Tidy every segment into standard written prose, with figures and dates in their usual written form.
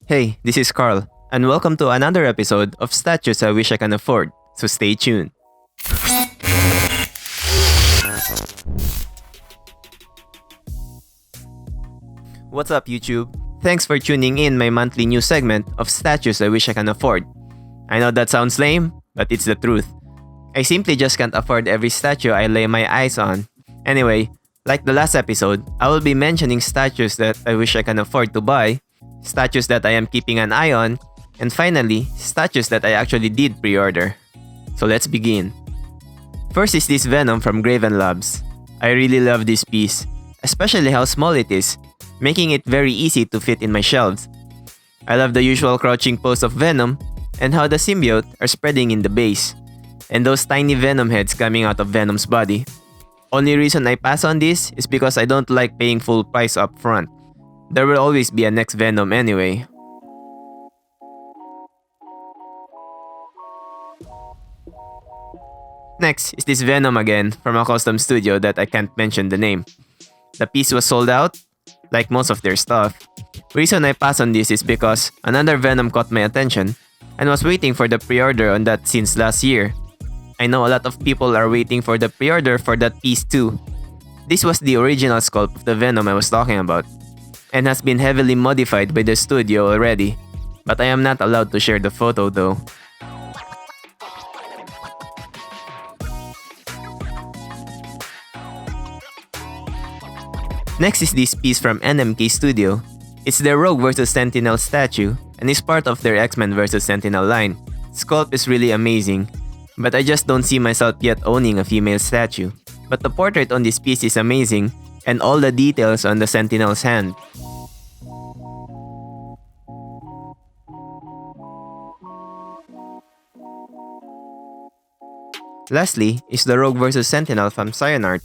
Hey, this is Carl, and welcome to another episode of Statues I Wish I Can Afford, so stay tuned. What's up, YouTube? Thanks for tuning in my monthly news segment of Statues I Wish I Can Afford. I know that sounds lame, but it's the truth. I simply just can't afford every statue I lay my eyes on. Anyway, like the last episode, I will be mentioning statues that I wish I can afford to buy, statues that I am keeping an eye on, and finally, statues that I actually did pre-order. So let's begin. First is this Venom from Graven Labs. I really love this piece, especially how small it is, making it very easy to fit in my shelves. I love the usual crouching pose of Venom and how the symbiote are spreading in the base, and those tiny Venom heads coming out of Venom's body. Only reason I pass on this is because I don't like paying full price up front. There will always be a next Venom anyway. Next is this Venom again from a custom studio that I can't mention the name. The piece was sold out, like most of their stuff. Reason I pass on this is because another Venom caught my attention and was waiting for the pre-order on that since last year. I know a lot of people are waiting for the pre-order for that piece too. This was the original sculpt of the Venom I was talking about, and has been heavily modified by the studio already, but I am not allowed to share the photo though. Next is this piece from NMK Studio. It's their Rogue vs Sentinel statue, and is part of their X-Men vs Sentinel line. Sculpt is really amazing, but I just don't see myself yet owning a female statue. But the portrait on this piece is amazing, and all the details on the Sentinel's hand. Lastly is the Rogue vs Sentinel from Cyanart.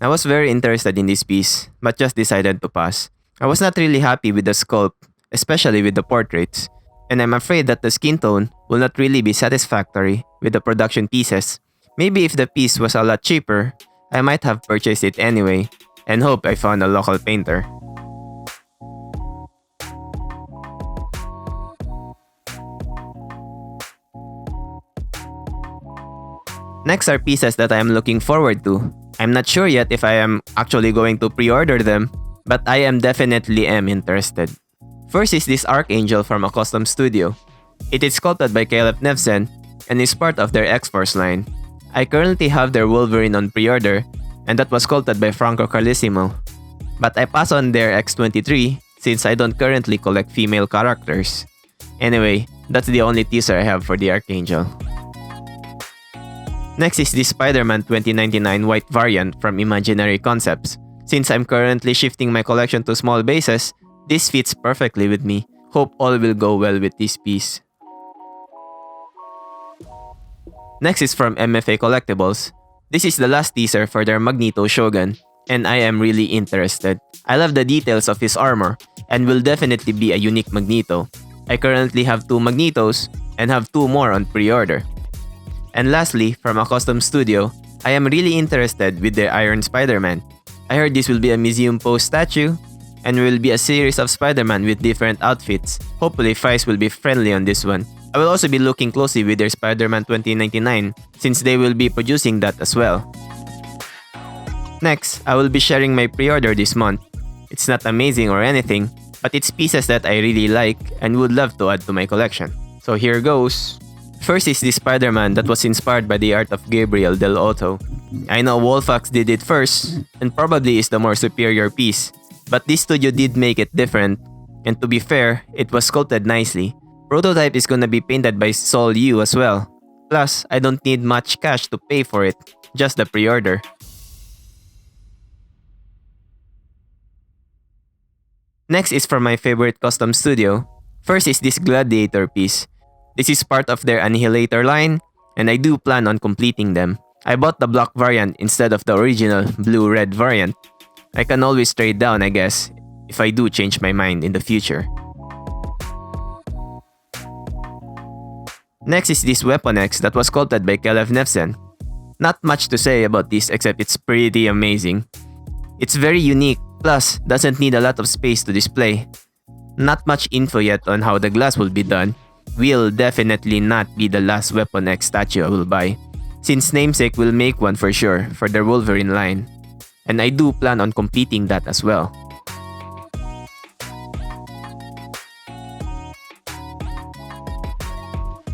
I was very interested in this piece, but just decided to pass. I was not really happy with the sculpt, especially with the portraits, and I'm afraid that the skin tone will not really be satisfactory with the production pieces. Maybe if the piece was a lot cheaper, I might have purchased it anyway, and hope I found a local painter. Next are pieces that I am looking forward to. I'm not sure yet if I am actually going to pre-order them, but I am definitely interested. First is this Archangel from a custom studio. It is sculpted by Caleb Nevson and is part of their X-Force line. I currently have their Wolverine on pre-order, and that was sculpted by Franco Carlissimo. But I pass on their X-23 since I don't currently collect female characters. Anyway, that's the only teaser I have for the Archangel. Next is the Spider-Man 2099 white variant from Imaginary Concepts. Since I'm currently shifting my collection to small bases, this fits perfectly with me. Hope all will go well with this piece. Next is from MFA Collectibles. This is the last teaser for their Magneto Shogun, and I am really interested. I love the details of his armor, and will definitely be a unique Magneto. I currently have 2 Magnetos, and have 2 more on pre-order. And lastly, from a custom studio, I am really interested with their Iron Spider-Man. I heard this will be a museum pose statue, and will be a series of Spider-Man with different outfits. Hopefully price will be friendly on this one. I will also be looking closely with their Spider-Man 2099, since they will be producing that as well. Next, I will be sharing my pre-order this month. It's not amazing or anything, but it's pieces that I really like and would love to add to my collection. So here goes. First is the Spider-Man that was inspired by the art of Gabriel Del Otto. I know Wolfax did it first, and probably is the more superior piece, but this studio did make it different, and to be fair, it was sculpted nicely. Prototype is gonna be painted by Sol Yu as well. Plus, I don't need much cash to pay for it, just the pre-order. Next is from my favorite custom studio. First is this Gladiator piece. This is part of their Annihilator line, and I do plan on completing them. I bought the black variant instead of the original blue-red variant. I can always trade down, I guess, if I do change my mind in the future. Next is this Weapon X that was sculpted by Caleb Nevson. Not much to say about this except it's pretty amazing. It's very unique, plus doesn't need a lot of space to display. Not much info yet on how the glass will be done. Will definitely not be the last Weapon X statue I will buy, since Namesake will make one for sure for their Wolverine line. And I do plan on completing that as well.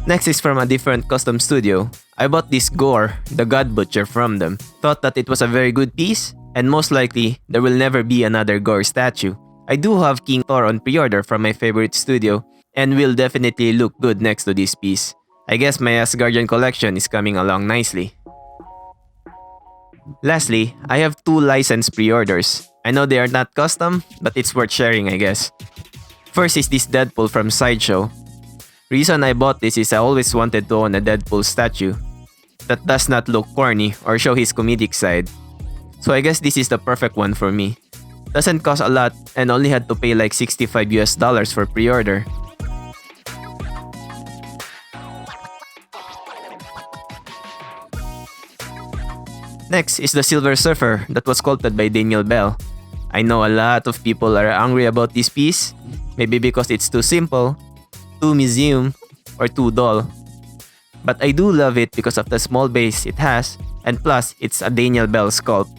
Next is from a different custom studio. I bought this Gorr, the God Butcher from them. Thought that it was a very good piece, and most likely, there will never be another Gorr statue. I do have King Thor on pre-order from my favorite studio, and will definitely look good next to this piece. I guess my Asgardian collection is coming along nicely. Lastly, I have 2 licensed pre-orders. I know they are not custom, but it's worth sharing, I guess. First is this Deadpool from Sideshow. Reason I bought this is I always wanted to own a Deadpool statue that does not look corny or show his comedic side. So I guess this is the perfect one for me. Doesn't cost a lot and only had to pay like $65 for pre-order. Next is the Silver Surfer that was sculpted by Daniel Bell. I know a lot of people are angry about this piece, maybe because it's too simple, too museum, or too dull. But I do love it because of the small base it has, and plus it's a Daniel Bell sculpt.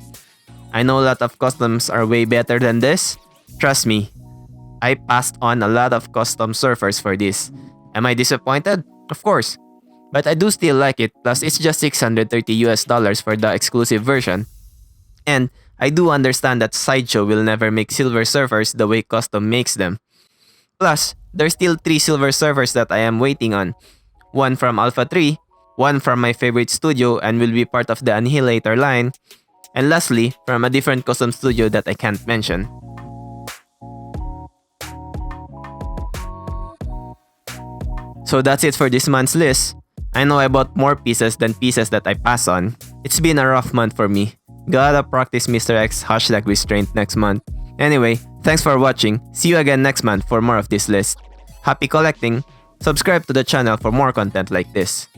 I know a lot of customs are way better than this. Trust me, I passed on a lot of custom surfers for this. Am I disappointed? Of course. But I do still like it, plus it's just $630 for the exclusive version. And I do understand that Sideshow will never make Silver Surfers the way custom makes them. Plus, there's still 3 Silver Surfers that I am waiting on. One from Alpha 3, one from my favorite studio and will be part of the Annihilator line, and lastly, from a different custom studio that I can't mention. So that's it for this month's list. I know I bought more pieces than pieces that I pass on. It's been a rough month for me. Gotta practice Mr. X #restraint next month. Anyway, thanks for watching. See you again next month for more of this list. Happy collecting! Subscribe to the channel for more content like this.